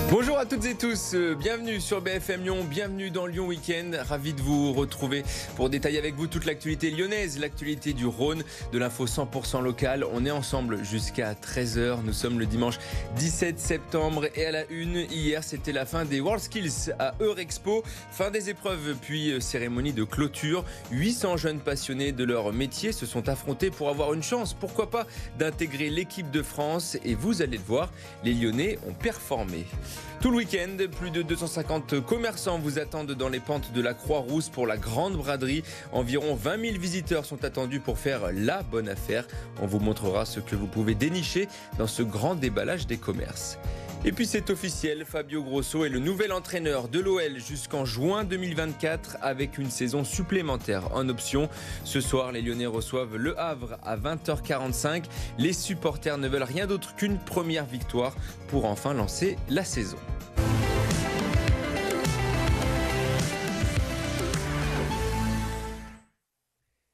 Bonjour à toutes et tous, bienvenue sur BFM Lyon, bienvenue dans Lyon Week-end, ravi de vous retrouver pour détailler avec vous toute l'actualité lyonnaise, l'actualité du Rhône, de l'info 100% locale. On est ensemble jusqu'à 13h, nous sommes le dimanche 17 septembre et à la une, hier c'était la fin des WorldSkills à Eurexpo, fin des épreuves puis cérémonie de clôture. 800 jeunes passionnés de leur métier se sont affrontés pour avoir une chance, pourquoi pas, d'intégrer l'équipe de France et vous allez le voir, les Lyonnais ont performé. Tout le week-end, plus de 250 commerçants vous attendent dans les pentes de la Croix-Rousse pour la grande braderie. Environ 20 000 visiteurs sont attendus pour faire la bonne affaire. On vous montrera ce que vous pouvez dénicher dans ce grand déballage des commerces. Et puis c'est officiel, Fabio Grosso est le nouvel entraîneur de l'OL jusqu'en juin 2024 avec une saison supplémentaire en option. Ce soir, les Lyonnais reçoivent Le Havre à 20h45. Les supporters ne veulent rien d'autre qu'une première victoire pour enfin lancer la saison.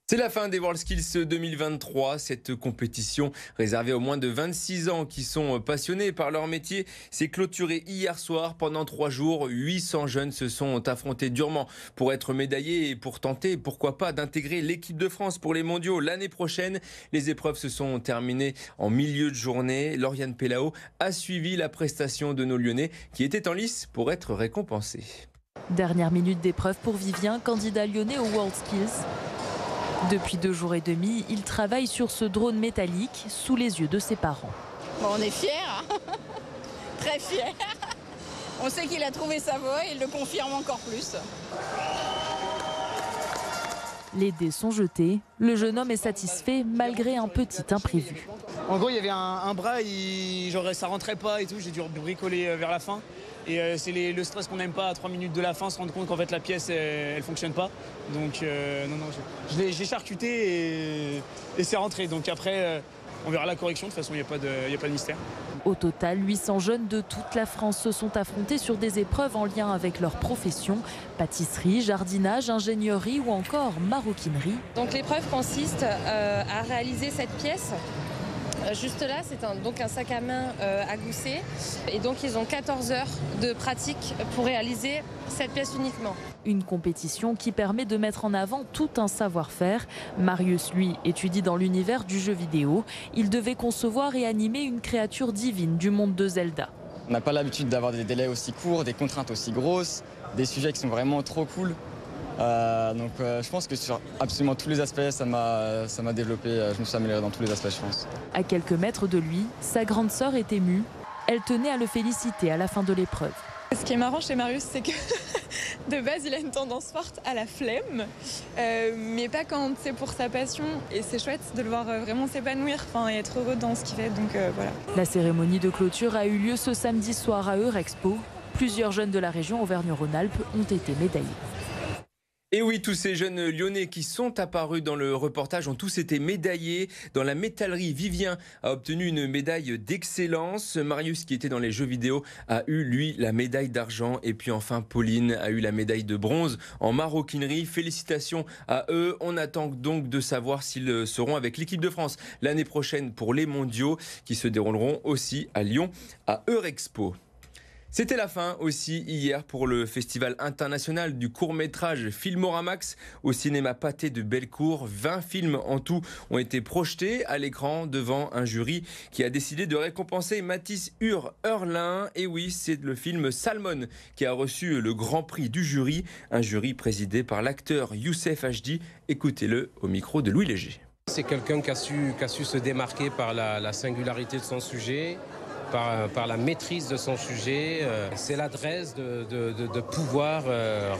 C'est la fin des WorldSkills 2023, cette compétition réservée aux moins de 26 ans qui sont passionnés par leur métier s'est clôturée hier soir. Pendant 3 jours, 800 jeunes se sont affrontés durement pour être médaillés et pour tenter, pourquoi pas, d'intégrer l'équipe de France pour les mondiaux l'année prochaine. Les épreuves se sont terminées en milieu de journée. Lauriane Pellao a suivi la prestation de nos Lyonnais qui étaient en lice pour être récompensés. Dernière minute d'épreuve pour Vivien, candidat lyonnais aux WorldSkills. Depuis 2 jours et demi, il travaille sur ce drone métallique sous les yeux de ses parents. Bon, on est fiers, hein. Très fiers. On sait qu'il a trouvé sa voie et il le confirme encore plus. Les dés sont jetés. Le jeune homme est satisfait malgré un petit imprévu. En gros, il y avait un bras, ça rentrait pas et tout. J'ai dû bricoler vers la fin. Et c'est le stress qu'on n'aime pas à 3 minutes de la fin, se rendre compte qu'en fait la pièce elle fonctionne pas. Donc j'ai charcuté et c'est rentré. Donc après on verra la correction, de toute façon il n'y a pas de mystère. Au total, 800 jeunes de toute la France se sont affrontés sur des épreuves en lien avec leur profession. Pâtisserie, jardinage, ingénierie ou encore maroquinerie. Donc l'épreuve consiste à réaliser cette pièce. Juste là, c'est un sac à main à gousset. Et donc, ils ont 14 heures de pratique pour réaliser cette pièce uniquement. Une compétition qui permet de mettre en avant tout un savoir-faire. Marius, lui, étudie dans l'univers du jeu vidéo. Il devait concevoir et animer une créature divine du monde de Zelda. On n'a pas l'habitude d'avoir des délais aussi courts, des contraintes aussi grosses, des sujets qui sont vraiment trop cool. Je pense que sur absolument tous les aspects, ça m'a développé, je me suis amélioré dans tous les aspects, je pense. À quelques mètres de lui, sa grande sœur est émue. Elle tenait à le féliciter à la fin de l'épreuve. Ce qui est marrant chez Marius, c'est que de base, il a une tendance forte à la flemme, mais pas quand c'est pour sa passion. Et c'est chouette de le voir vraiment s'épanouir, et être heureux dans ce qu'il fait. Donc voilà. La cérémonie de clôture a eu lieu ce samedi soir à Eurexpo. Plusieurs jeunes de la région Auvergne-Rhône-Alpes ont été médaillés. Et oui, tous ces jeunes Lyonnais qui sont apparus dans le reportage ont tous été médaillés. Dans la métallerie, Vivien a obtenu une médaille d'excellence. Marius, qui était dans les jeux vidéo, a eu, lui, la médaille d'argent. Et puis enfin, Pauline a eu la médaille de bronze en maroquinerie. Félicitations à eux. On attend donc de savoir s'ils seront avec l'équipe de France l'année prochaine pour les mondiaux qui se dérouleront aussi à Lyon, à Eurexpo. C'était la fin aussi hier pour le Festival international du court-métrage Filmoramax au cinéma Pathé de Bellecour. 20 films en tout ont été projetés à l'écran devant un jury qui a décidé de récompenser Mathis Hurlin. Et oui, c'est le film Salmon qui a reçu le grand prix du jury. Un jury présidé par l'acteur Youssef Hd. Écoutez-le au micro de Louis Léger. C'est quelqu'un qui a su se démarquer par la singularité de son sujet. Par la maîtrise de son sujet, c'est l'adresse de pouvoir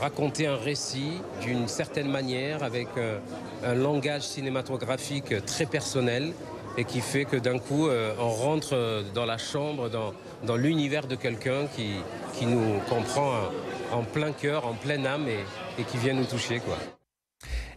raconter un récit d'une certaine manière avec un langage cinématographique très personnel et qui fait que d'un coup on rentre dans la chambre, dans l'univers de quelqu'un qui nous comprend en plein cœur, en pleine âme et qui vient nous toucher, quoi.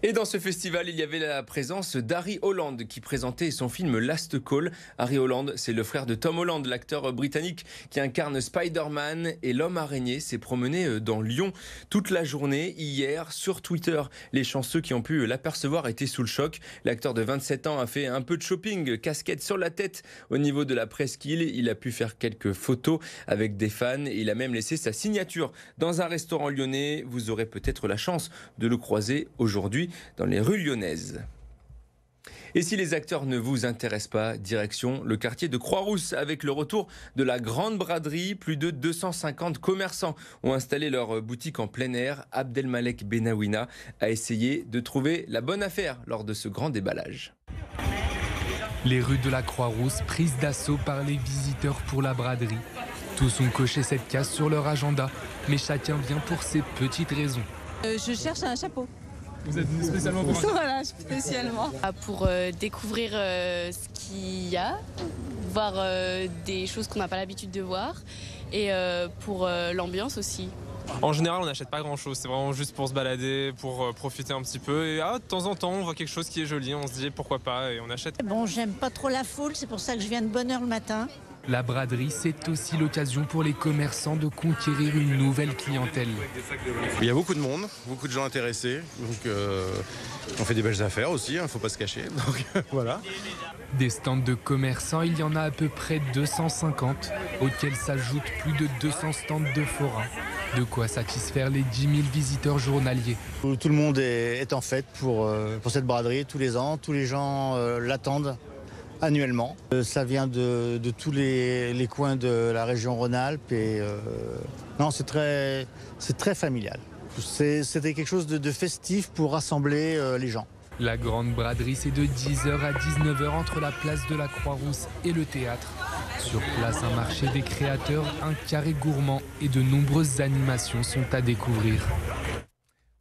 Et dans ce festival, il y avait la présence d'Harry Holland qui présentait son film Last Call. Harry Holland, c'est le frère de Tom Holland, l'acteur britannique qui incarne Spider-Man, et l'homme araignée s'est promené dans Lyon toute la journée hier sur Twitter. Les chanceux qui ont pu l'apercevoir étaient sous le choc. L'acteur de 27 ans a fait un peu de shopping, casquette sur la tête au niveau de la presqu'île. Il a pu faire quelques photos avec des fans et il a même laissé sa signature dans un restaurant lyonnais. Vous aurez peut-être la chance de le croiser aujourd'hui dans les rues lyonnaises. Et si les acteurs ne vous intéressent pas, direction le quartier de Croix-Rousse avec le retour de la grande braderie. Plus de 250 commerçants ont installé leur boutique en plein air. Abdelmalek Benawina a essayé de trouver la bonne affaire lors de ce grand déballage. Les rues de la Croix-Rousse prises d'assaut par les visiteurs pour la braderie. Tous ont coché cette case sur leur agenda, mais chacun vient pour ses petites raisons. Je cherche un chapeau. Vous êtes spécialement pour ça? Voilà, spécialement. Pour découvrir ce qu'il y a, voir des choses qu'on n'a pas l'habitude de voir, et pour l'ambiance aussi. En général, on n'achète pas grand-chose, c'est vraiment juste pour se balader, pour profiter un petit peu. Et de temps en temps, on voit quelque chose qui est joli, on se dit pourquoi pas et on achète. Bon, j'aime pas trop la foule, c'est pour ça que je viens de bonne heure le matin. La braderie, c'est aussi l'occasion pour les commerçants de conquérir une nouvelle clientèle. Il y a beaucoup de monde, beaucoup de gens intéressés, donc on fait des belles affaires aussi, il ne faut pas se cacher, donc voilà. Des stands de commerçants, il y en a à peu près 250, auxquels s'ajoutent plus de 200 stands de forains. De quoi satisfaire les 10 000 visiteurs journaliers. Tout le monde est en fête pour cette braderie tous les ans, tous les gens l'attendent annuellement. Ça vient de tous les coins de la région Rhône-Alpes et non, c'est très familial. C'était quelque chose de festif pour rassembler les gens. La grande braderie, c'est de 10h à 19h entre la place de la Croix-Rousse et le théâtre. Sur place, un marché des créateurs, un carré gourmand et de nombreuses animations sont à découvrir.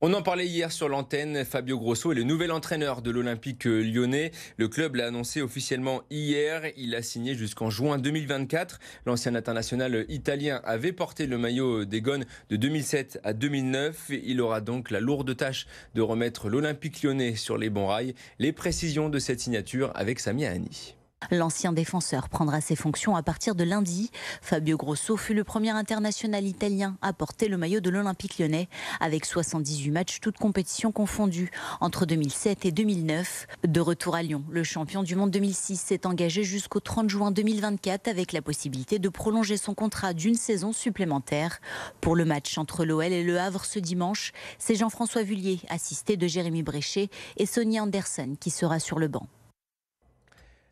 On en parlait hier sur l'antenne, Fabio Grosso est le nouvel entraîneur de l'Olympique lyonnais. Le club l'a annoncé officiellement hier, il a signé jusqu'en juin 2024. L'ancien international italien avait porté le maillot des Gones de 2007 à 2009. Il aura donc la lourde tâche de remettre l'Olympique lyonnais sur les bons rails. Les précisions de cette signature avec Samia Hani. L'ancien défenseur prendra ses fonctions à partir de lundi. Fabio Grosso fut le premier international italien à porter le maillot de l'Olympique lyonnais avec 78 matchs, toutes compétitions confondues, entre 2007 et 2009. De retour à Lyon, le champion du monde 2006 s'est engagé jusqu'au 30 juin 2024 avec la possibilité de prolonger son contrat d'une saison supplémentaire. Pour le match entre l'OL et le Havre ce dimanche, c'est Jean-François Vullier, assisté de Jérémy Bréchet, et Sonny Anderson qui sera sur le banc.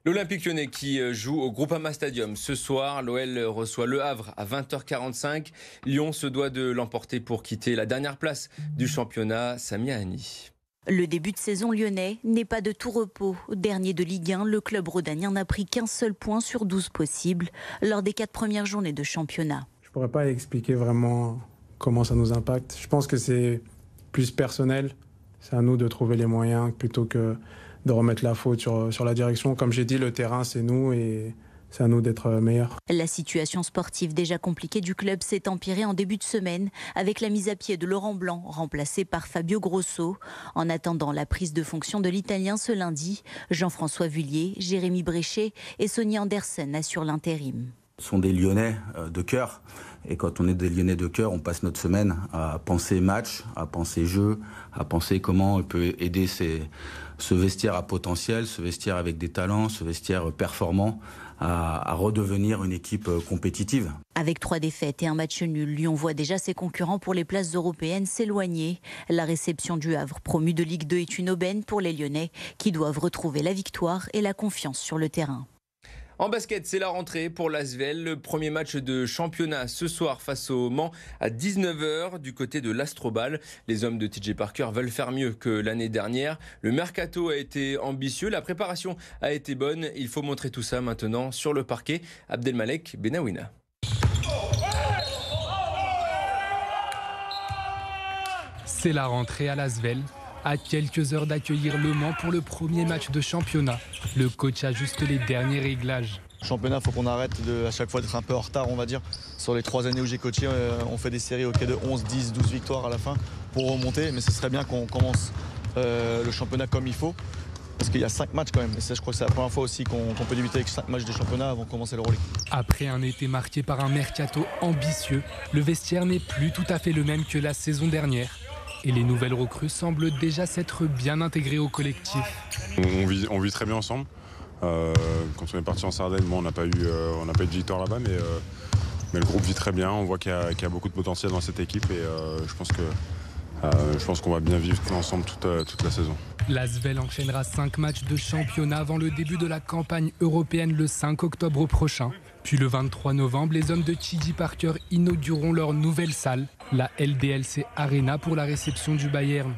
L'Olympique lyonnais qui joue au Groupama Stadium. Ce soir, l'OL reçoit le Havre à 20h45. Lyon se doit de l'emporter pour quitter la dernière place du championnat. Samia Hani. Le début de saison lyonnais n'est pas de tout repos. Dernier de Ligue 1, le club rhodanien n'a pris qu'un seul point sur 12 possibles lors des 4 premières journées de championnat. Je ne pourrais pas expliquer vraiment comment ça nous impacte. Je pense que c'est plus personnel. C'est à nous de trouver les moyens plutôt que de remettre la faute sur la direction. Comme j'ai dit, le terrain, c'est nous et c'est à nous d'être meilleurs. La situation sportive déjà compliquée du club s'est empirée en début de semaine avec la mise à pied de Laurent Blanc, remplacé par Fabio Grosso. En attendant la prise de fonction de l'Italien ce lundi, Jean-François Vullier, Jérémy Bréchet et Sonny Anderson assurent l'intérim. Ce sont des Lyonnais de cœur. Et quand on est des Lyonnais de cœur, on passe notre semaine à penser match, à penser jeu, à penser comment on peut aider ce vestiaire à potentiel, ce vestiaire avec des talents, ce vestiaire performant à redevenir une équipe compétitive. Avec 3 défaites et un match nul, Lyon voit déjà ses concurrents pour les places européennes s'éloigner. La réception du Havre, promu de Ligue 2, est une aubaine pour les Lyonnais qui doivent retrouver la victoire et la confiance sur le terrain. En basket, c'est la rentrée pour l'Asvel. Le premier match de championnat ce soir face au Mans à 19h du côté de l'Astrobal. Les hommes de TJ Parker veulent faire mieux que l'année dernière. Le mercato a été ambitieux, la préparation a été bonne. Il faut montrer tout ça maintenant sur le parquet. Abdelmalek Benawina. C'est la rentrée à l'Asvel. À quelques heures d'accueillir Le Mans pour le premier match de championnat, le coach ajuste les derniers réglages. Championnat, il faut qu'on arrête à chaque fois d'être un peu en retard, on va dire. Sur les 3 années où j'ai coaché, on fait des séries de 11, 10, 12 victoires à la fin pour remonter. Mais ce serait bien qu'on commence le championnat comme il faut. Parce qu'il y a 5 matchs quand même. Et ça, je crois que c'est la première fois aussi qu'on peut débuter avec 5 matchs de championnat avant de commencer l'Euroleague. Après un été marqué par un mercato ambitieux, le vestiaire n'est plus tout à fait le même que la saison dernière. Et les nouvelles recrues semblent déjà s'être bien intégrées au collectif. On vit très bien ensemble. Quand on est parti en Sardaigne, on n'a pas eu de victoire là-bas, mais le groupe vit très bien. On voit qu'il y a beaucoup de potentiel dans cette équipe et je pense qu'on va bien vivre ensemble toute la saison. L'Asvel enchaînera 5 matchs de championnat avant le début de la campagne européenne le 5 octobre prochain. Puis le 23 novembre, les hommes de Chidi Parker inaugureront leur nouvelle salle, la LDLC Arena, pour la réception du Bayern.